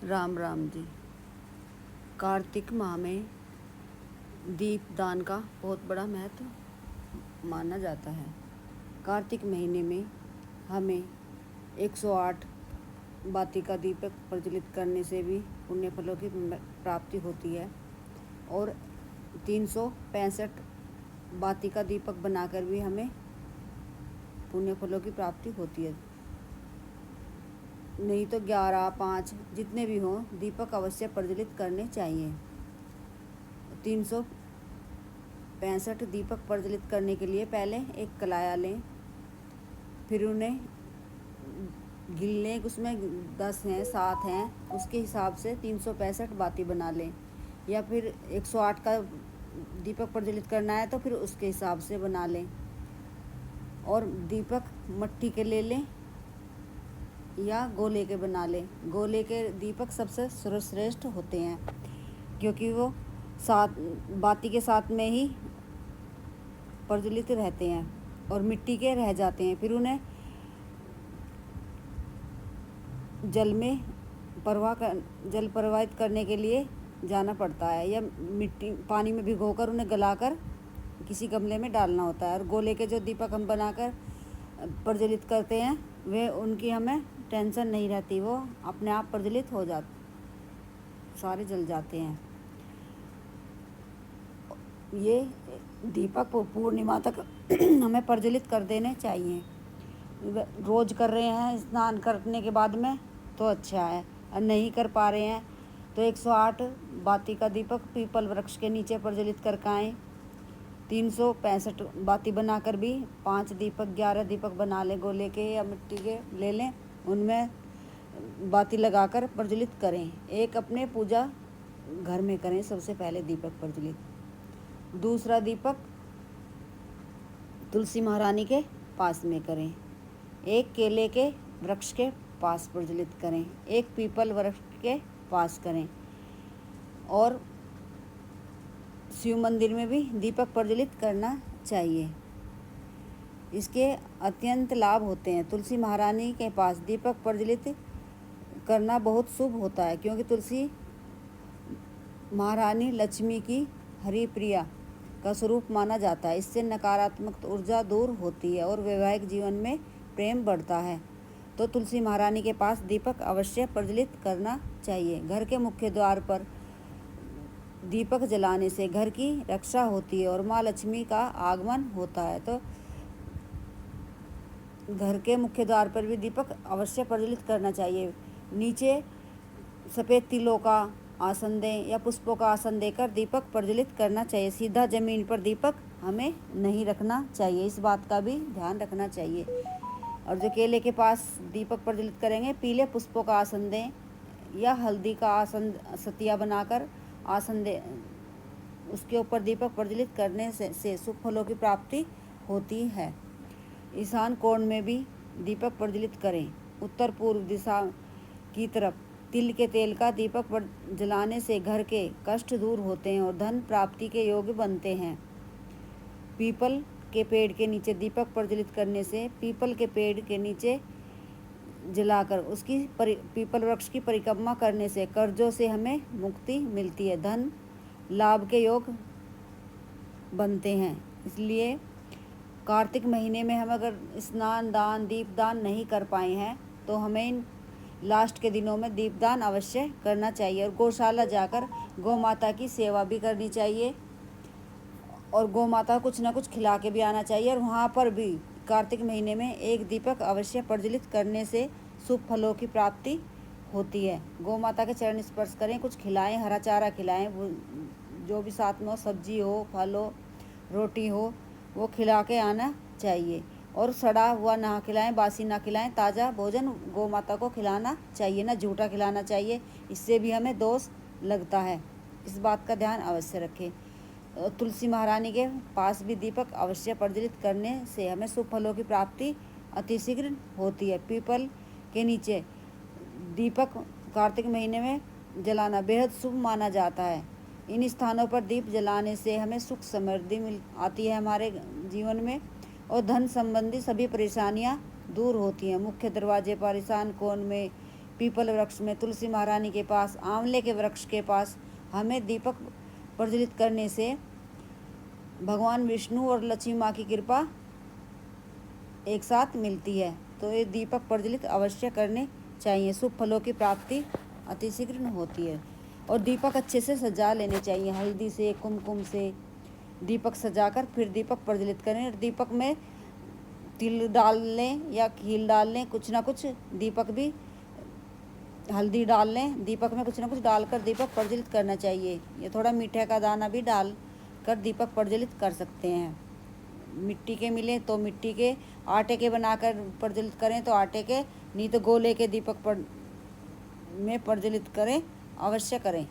राम राम जी। कार्तिक माह में दीप दान का बहुत बड़ा महत्व माना जाता है। कार्तिक महीने में हमें 108 बाती का दीपक प्रज्वलित करने से भी पुण्य फलों की प्राप्ति होती है और 365 बाती का दीपक बनाकर भी हमें पुण्य फलों की प्राप्ति होती है। नहीं तो 11, 5 जितने भी हों दीपक अवश्य प्रज्वलित करने चाहिए। 365 दीपक प्रज्वलित करने के लिए पहले एक कलाया लें, फिर उन्हें गिन लें, उसमें 10 हैं 7 हैं, उसके हिसाब से 365 बाती बना लें। या फिर 108 का दीपक प्रज्वलित करना है तो फिर उसके हिसाब से बना लें। और दीपक मट्टी के ले लें या गोले के बना लें। गोले के दीपक सबसे सर्वश्रेष्ठ होते हैं क्योंकि वो साथ बाती के साथ में ही प्रज्वलित रहते हैं और मिट्टी के रह जाते हैं। फिर उन्हें जल प्रवाहित करने के लिए जाना पड़ता है या मिट्टी पानी में भिगोकर उन्हें गलाकर किसी गमले में डालना होता है। और गोले के जो दीपक हम बनाकर प्रज्वलित करते हैं वे उनकी हमें टेंशन नहीं रहती, वो अपने आप प्रज्वलित हो जाते, सारे जल जाते हैं। ये दीपक पूर्णिमा तक हमें प्रज्वलित कर देने चाहिए। रोज कर रहे हैं स्नान करने के बाद में तो अच्छा है, और नहीं कर पा रहे हैं तो 108 बाती का दीपक पीपल वृक्ष के नीचे प्रज्वलित करके आएँ। 365 बाती बनाकर भी 5 दीपक 11 दीपक बना लें, गोले के या मिट्टी के ले लें, उनमें बाती लगाकर प्रज्वलित करें। एक अपने पूजा घर में करें सबसे पहले दीपक प्रज्वलित। दूसरा दीपक तुलसी महारानी के पास में करें। एक केले के वृक्ष के पास प्रज्वलित करें। एक पीपल वृक्ष के पास करें। और शिव मंदिर में भी दीपक प्रज्वलित करना चाहिए। इसके अत्यंत लाभ होते हैं। तुलसी महारानी के पास दीपक प्रज्वलित करना बहुत शुभ होता है क्योंकि तुलसी महारानी लक्ष्मी की हरिप्रिया का स्वरूप माना जाता है। इससे नकारात्मक ऊर्जा दूर होती है और वैवाहिक जीवन में प्रेम बढ़ता है। तो तुलसी महारानी के पास दीपक अवश्य प्रज्वलित करना चाहिए। घर के मुख्य द्वार पर दीपक जलाने से घर की रक्षा होती है और माँ लक्ष्मी का आगमन होता है। तो घर के मुख्य द्वार पर भी दीपक अवश्य प्रज्वलित करना चाहिए। नीचे सफ़ेद तिलों का आसन दें या पुष्पों का आसन देकर दीपक प्रज्वलित करना चाहिए। सीधा जमीन पर दीपक हमें नहीं रखना चाहिए, इस बात का भी ध्यान रखना चाहिए। और जो केले के पास दीपक प्रज्वलित करेंगे पीले पुष्पों का आसन दें या हल्दी का आसन सतिया बनाकर आसन दे, उसके ऊपर दीपक प्रज्वलित करने से शुभ फलों की प्राप्ति होती है। ईशान कोण में भी दीपक प्रज्वलित करें। उत्तर पूर्व दिशा की तरफ तिल के तेल का दीपक जलाने से घर के कष्ट दूर होते हैं और धन प्राप्ति के योग्य बनते हैं। पीपल के पेड़ के नीचे दीपक प्रज्वलित करने से पीपल के पेड़ के नीचे जलाकर उसकी पीपल वृक्ष की परिक्रमा करने से कर्जों से हमें मुक्ति मिलती है, धन लाभ के योग बनते हैं। इसलिए कार्तिक महीने में हम अगर स्नान दान दीपदान नहीं कर पाए हैं तो हमें इन लास्ट के दिनों में दीपदान अवश्य करना चाहिए। और गौशाला जाकर गौ माता की सेवा भी करनी चाहिए और गौ माता कुछ ना कुछ खिला के भी आना चाहिए। और वहाँ पर भी कार्तिक महीने में एक दीपक अवश्य प्रज्वलित करने से शुभ फलों की प्राप्ति होती है। गौ माता के चरण स्पर्श करें, कुछ खिलाएं, हरा चारा खिलाएं, जो भी साथ में हो, सब्जी हो, फल हो, रोटी हो, वो खिला के आना चाहिए। और सड़ा हुआ ना खिलाएं, बासी ना खिलाएं, ताज़ा भोजन गौ माता को खिलाना चाहिए, ना झूठा खिलाना चाहिए, इससे भी हमें दोष लगता है। इस बात का ध्यान अवश्य रखें। तुलसी महारानी के पास भी दीपक अवश्य प्रज्वलित करने से हमें शुभ फलों की प्राप्ति अतिशीघ्र होती है। पीपल के नीचे दीपक कार्तिक महीने में जलाना बेहद शुभ माना जाता है। इन स्थानों पर दीप जलाने से हमें सुख समृद्धि आती है हमारे जीवन में और धन संबंधी सभी परेशानियां दूर होती हैं। मुख्य दरवाजे पर ईशान कोण में पीपल वृक्ष में, तुलसी महारानी के पास, आंवले के वृक्ष के पास हमें दीपक प्रज्वलित करने से भगवान विष्णु और लक्ष्मी माँ की कृपा एक साथ मिलती है। तो ये दीपक प्रज्वलित अवश्य करने चाहिए। शुभ फलों की प्राप्ति अतिशीघ्र होती है। और दीपक अच्छे से सजा लेने चाहिए, हल्दी से, कुमकुम से दीपक सजाकर फिर दीपक प्रज्वलित करें। और दीपक में तिल डाल लें या खील डाल लें, कुछ ना कुछ दीपक भी, हल्दी डाल लें, दीपक में कुछ ना कुछ डालकर दीपक प्रज्वलित करना चाहिए। ये थोड़ा मीठे का दाना भी डाल कर दीपक प्रज्वलित कर सकते हैं। मिट्टी के मिले तो मिट्टी के, आटे के बनाकर प्रज्वलित करें तो आटे के, नहीं तो गोले के दीपक में प्रज्वलित करें, अवश्य करें।